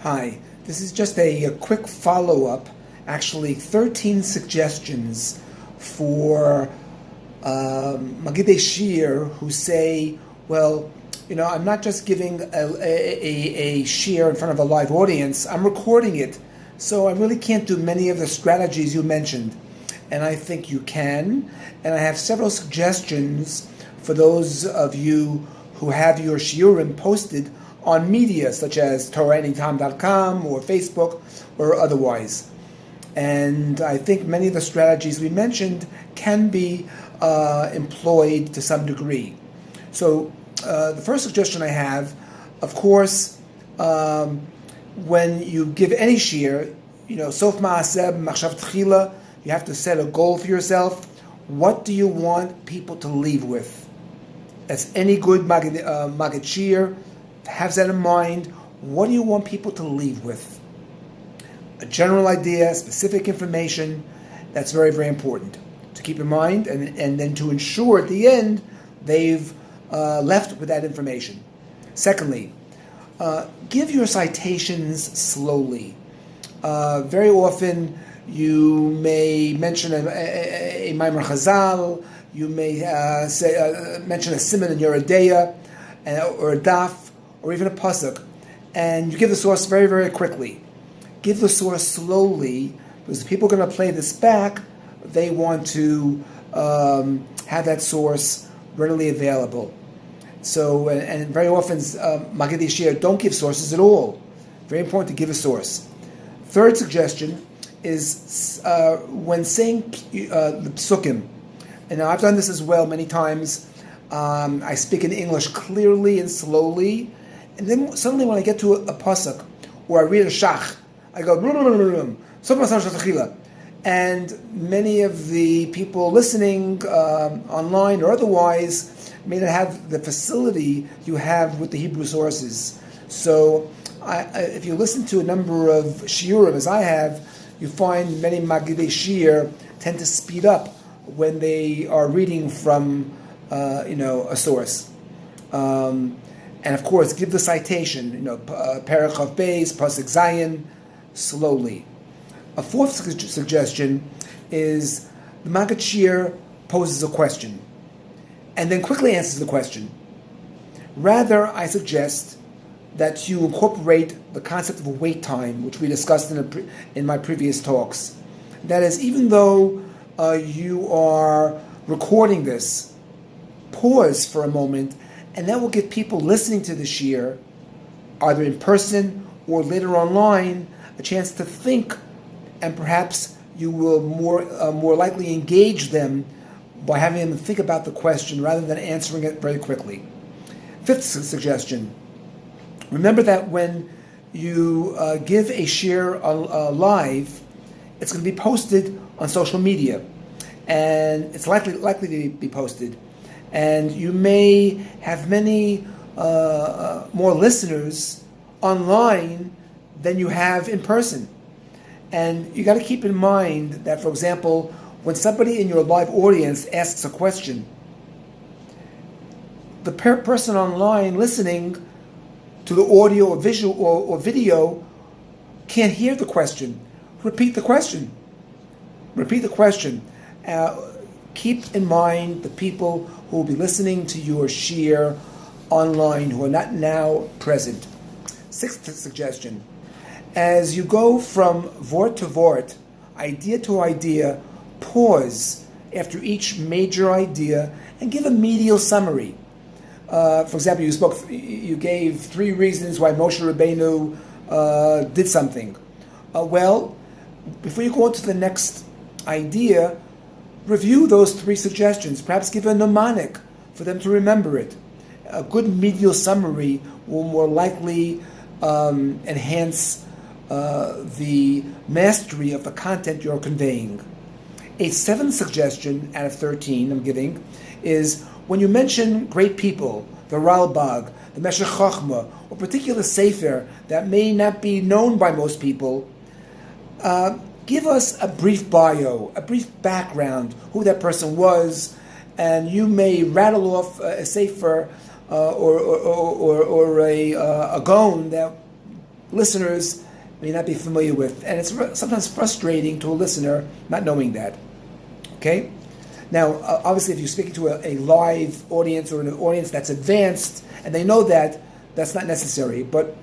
Hi, this is just a quick follow-up, actually 13 suggestions for Magidei Shir who say, well, I'm not just giving a shir in front of a live audience, I'm recording it, so I really can't do many of the strategies you mentioned. And I think you can, and I have several suggestions for those of you who have your Shiurim posted on media such as TorahAnytime.com or Facebook or otherwise. And I think many of the strategies we mentioned can be employed to some degree. So the first suggestion I have, of course, when you give any shir, Sof Ma'aseh Machshav Tchila, you have to set a goal for yourself. What do you want people to leave with? As any good Magid shir has that in mind. What do you want people to leave with? A general idea, specific information. That's very, very important to keep in mind, and then to ensure at the end they've left with that information. Secondly, give your citations slowly. Very often you may mention a Maimer Chazal, you may mention a siman in your Adeya, or a daf, or even a pasuk, and you give the source very, very quickly. Give the source slowly, because if people are going to play this back, they want to have that source readily available. So, and very often, Magidei Shir don't give sources at all. Very important to give a source. Third suggestion is when saying the psukim. And now I've done this as well many times. I speak in English clearly and slowly, and then suddenly when I get to a pasuk or I read a shach, I go and many of the people listening online or otherwise may not have the facility you have with the Hebrew sources. So if you listen to a number of shiurim, as I have, you find many Magidei Shir tend to speed up when they are reading from a source. And of course, give the citation, Perek Chav Beis, Pasuk Zayin, slowly. A fourth suggestion is the Magid Shir poses a question and then quickly answers the question. Rather, I suggest that you incorporate the concept of wait time, which we discussed in my previous talks. That is, even though you are recording this, pause for a moment, and that will give people listening to the shir, either in person or later online, a chance to think, and perhaps you will more likely engage them by having them think about the question rather than answering it very quickly. Fifth suggestion: remember that when you give a shir live, it's going to be posted on social media, and it's likely to be posted. And you may have many more listeners online than you have in person. And you got to keep in mind that, for example, when somebody in your live audience asks a question, the person online listening to the audio or visual or video can't hear the question. Repeat the question. Keep in mind the people who will be listening to your shir online who are not now present. Sixth suggestion: as you go from vort to vort, idea to idea, pause after each major idea and give a medial summary. For example, you gave 3 reasons why Moshe Rabbeinu did something. Well, before you go on to the next idea, review those 3 suggestions. Perhaps give a mnemonic for them to remember it. A good medial summary will more likely enhance the mastery of the content you're conveying. A 7th suggestion out of 13 I'm giving is when you mention great people, the Ralbag, the Meshech Chochmah, or particular sefer that may not be known by most people, give us a brief bio, a brief background, who that person was, and you may rattle off a sefer or a gaon that listeners may not be familiar with. And it's sometimes frustrating to a listener not knowing that. Okay? Now, obviously, if you're speaking to a live audience or an audience that's advanced and they know that, that's not necessary. But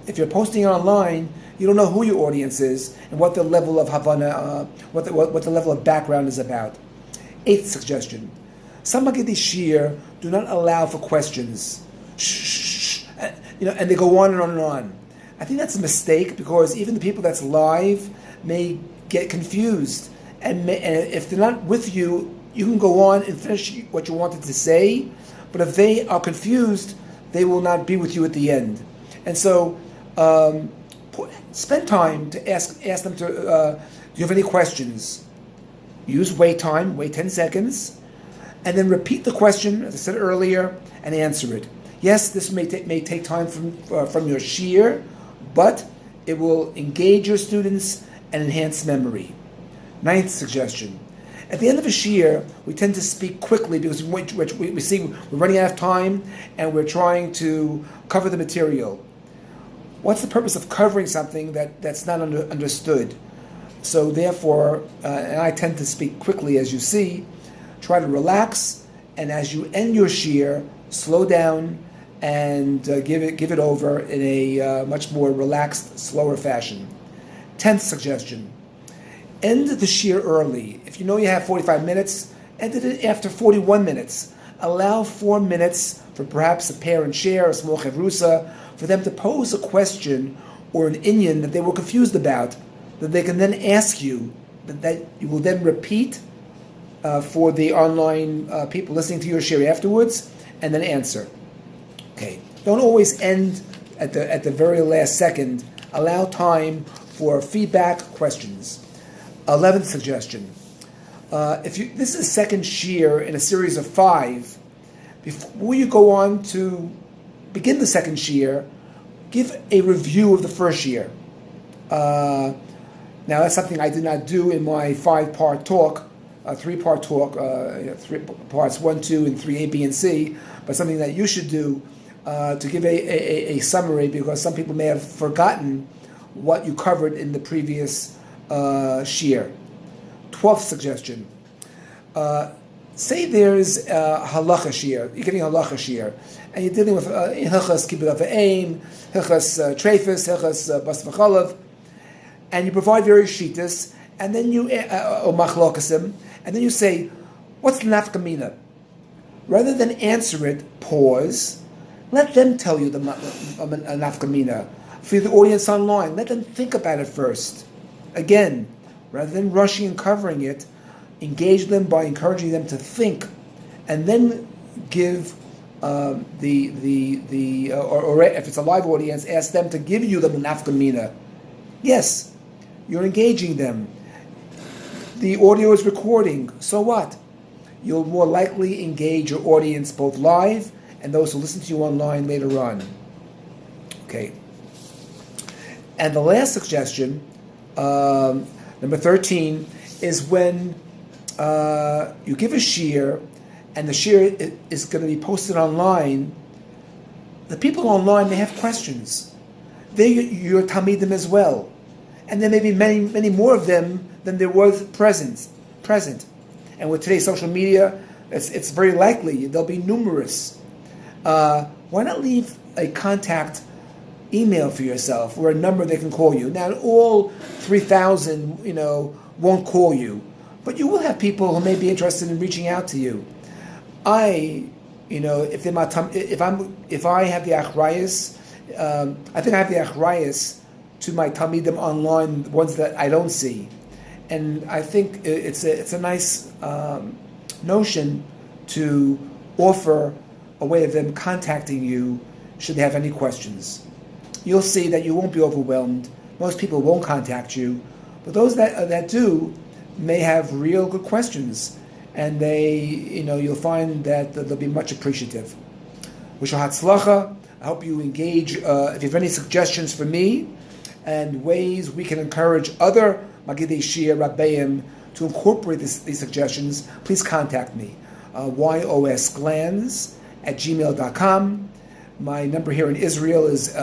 if you're posting it online, you don't know who your audience is and what the level of Havana, what the level of background is about. Eighth suggestion. Some Magidei Shir do not allow for questions. And they go on and on and on. I think that's a mistake because even the people that's live may get confused. And if they're not with you, you can go on and finish what you wanted to say. But if they are confused, they will not be with you at the end. And so spend time to ask them to, do you have any questions? Use wait time, wait 10 seconds, and then repeat the question, as I said earlier, and answer it. Yes, this may take time from your shiur, but it will engage your students and enhance memory. Ninth suggestion. At the end of a shiur, we tend to speak quickly because we see we're running out of time and we're trying to cover the material. What's the purpose of covering something that's not understood? So therefore, and I tend to speak quickly, as you see, try to relax, and as you end your shiur, slow down and give it over in a much more relaxed, slower fashion. 10th suggestion. End the shiur early. If you know you have 45 minutes, end it after 41 minutes. Allow 4 minutes for perhaps a parent share, a small chevrusa, for them to pose a question or an inyan that they were confused about, that they can then ask you, that you will then repeat for the online people listening to your shiur afterwards, and then answer. Okay. Don't always end at the very last second. Allow time for feedback, questions. 11th suggestion. This is a second shiur in a series of 5. Before you go on to begin the second shiur, give a review of the first shiur. Now that's something I did not do in my 5-part talk, 3-part talk, 3 parts 1, 2, and 3, A, B, and C, but something that you should do to give a summary, because some people may have forgotten what you covered in the previous shiur. 12th suggestion. Say there's a halacha shiur, you're getting a halacha shiur, and you're dealing with hilchas kibbud v'aim, hilchas treifus, hilchas bas v'chalav, and you provide various shitas, and then you or machlokasim, and then you say, what's the nafkamina? Rather than answer it, pause. Let them tell you the nafkamina. For the audience online, let them think about it first. Again, rather than rushing and covering it, engage them by encouraging them to think, and then give or if it's a live audience, ask them to give you the nafkamina. Yes, you're engaging them. The audio is recording, so what? You'll more likely engage your audience both live and those who listen to you online later on. Okay. And the last suggestion, number 13, is when you give a shiur and the shiur is going to be posted online, the people online may have questions. They're your talmidim as well. And there may be many, many more of them than there was present. And with today's social media, it's very likely there'll be numerous. Why not leave a contact email for yourself or a number they can call you? Now, all 3,000, won't call you, but you will have people who may be interested in reaching out to you. If I have the achrayus, I think I have the achrayus to my talmidim online, the ones that I don't see, and I think it's a nice notion to offer a way of them contacting you should they have any questions. You'll see that you won't be overwhelmed. Most people won't contact you, but those that do may have real good questions, and you'll find that they'll be much appreciative. Wish you hatzlacha. I hope you engage. If you have any suggestions for me and ways we can encourage other Magidei Shir Rabbeim to incorporate these suggestions, please contact me. YOSGlanz@gmail.com. My number here in Israel is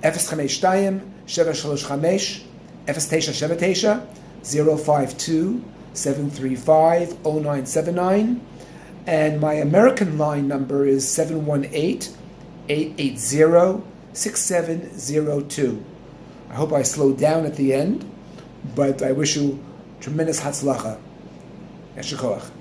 052-735-0979, 052-735-0979, and my American line number is 718-880-6702. I hope I slowed down at the end, but I wish you tremendous hatzlacha. Yeshikoach.